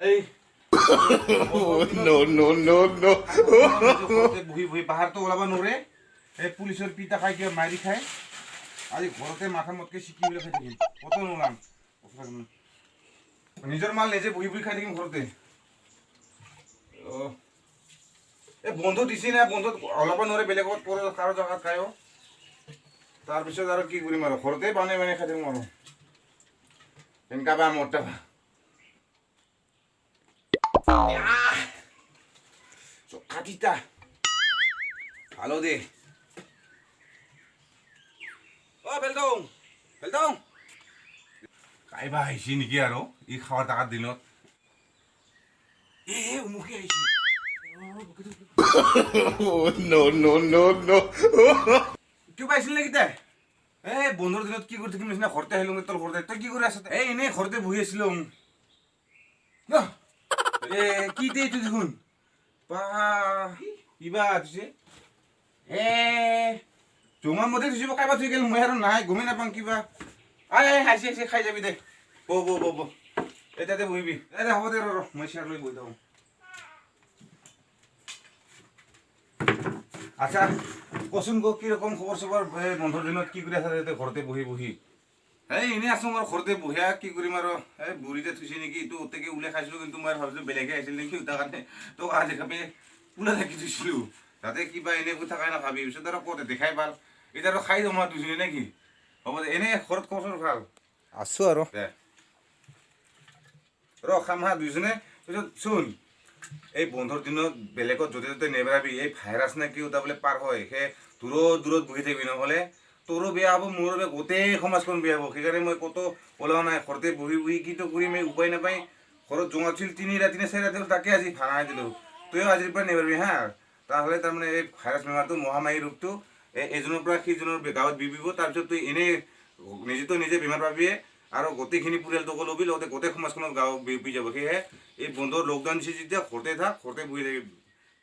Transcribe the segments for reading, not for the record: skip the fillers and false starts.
এই No, no, no, no. বহি বহি বাহাৰটো ওলাব নোৱাৰে এই পুলিচৰ পিতা খাই কিবা মাৰি খায় আজি ঘৰতে মাথা মতকে চিকি বুলি খাই থাকিম কত নোলাম নিজৰ মাল নিজে বহি বহি খাই থাকিম ঘৰতে এই বন্ধু দিছি না বন্ধু ওলাব নোৱাৰে বেলেগত কাৰো জেগাত খায় তাৰপিছত আৰু কি কৰিম আৰু ঘৰতে বানে বানে খাই থাকিম আৰু এনেকা বা মোটা বা কাটিতা ভালো দে ও বেলদং বেলদং কাইবা আহিছি নেকি আৰু ই খাৱাৰ টাকাৰ দিনত উমুকি আহিছি No, no, no, no. কিয় পাইছিল নেকি তাই এই বন্ধুৰ দিনত কি কৰি থাকিম নিচিনা ঘৰতে আহিলো তোৰ ঘৰতে তই কি কৰি আছ এই এনেই ঘৰতে বহি আছিলো কি দে এইটো দেখোন বা কিবা দিছে জমা মতে থৈছিব কাইবা থৈ গেল মই আৰু নাই গমেই নাপাম কিবা হাইছে হাইছে খাই যাবি দে বৌ এটাতে বহিবি দে হ'ব দে ৰ মই চেয়াৰ লৈ বহি থাকোঁ আচ্ছা কচোন কিৰকম খবৰ সবৰ বন্ধুৰ দিনত কি কৰে আছে ঘৰতে বহি বহি এনেই আছো মোৰ ঘৰতে বহিয়া কি কৰিম আৰু বুঢ়ীতে থৈছে নেকি এইটো ওতেকে ওলাই খাইছিলোঁ কিন্তু মই ভাবিছিলোঁ বেলেগে আহিছিল নেকি তাৰ কাৰণে তো আজি কাপে ওলাই থাকি থৈছিলোঁ তাতে কিবা এনেই কৈ থাকাই নাভাবি পিছত আৰু ক'ত দেখাই ভাল এতিয়া আৰু খাই যাম আৰু দুজনী নেকি হ'ব দে এনেই ঘৰত কচোন ভাল আছো আৰু দে ৰ খাম হা দুইজনে পিছত শুন এই বন্ধৰ দিনত বেলেগত য'তে ত'তে নেবেৰাবি এই ভাইৰাছ নে কি ওটা বোলে পাৰ হয় সেই দূৰত দূৰত বহি থাকিবি নহ'লে তোৰো বেয়া হ'ব মোৰো বেয়া গোটেই সমাজখন বেয়া হ'ব সেইকাৰণে মই ক'তো ওলোৱা নাই ঘৰতে বহি বহি কিন্তু কৰিম এই উপায় নাপাই ঘৰত জোঙা ছিল 3 ৰাতি নে 4 ৰাতি তাকে আজি ভাড়াই দিলোঁ তইও আজিৰ পৰা নেবেৰবি হা তাহ'লে তাৰমানে এই ভাইৰাছ বেমাৰটো মহামাৰী ৰোগটো এজনৰ পৰা সিজনৰ গাঁৱত বিয়পিব তাৰপিছত তই এনেই নিজেতো নিজে বেমাৰ পাবিয়ে আৰু গোটেইখিনি পৰিয়ালটোকো ল'বি লগতে গোটেই সমাজখনৰ গাঁৱত বিয়পি যাব সেয়েহে এই বন্ধৰ লকডাউন দিছে যেতিয়া ঘৰতে থাক ঘৰতে বহি থাকিবি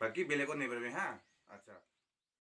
বাকী বেলেগত নেবেৰবি হা আচ্ছা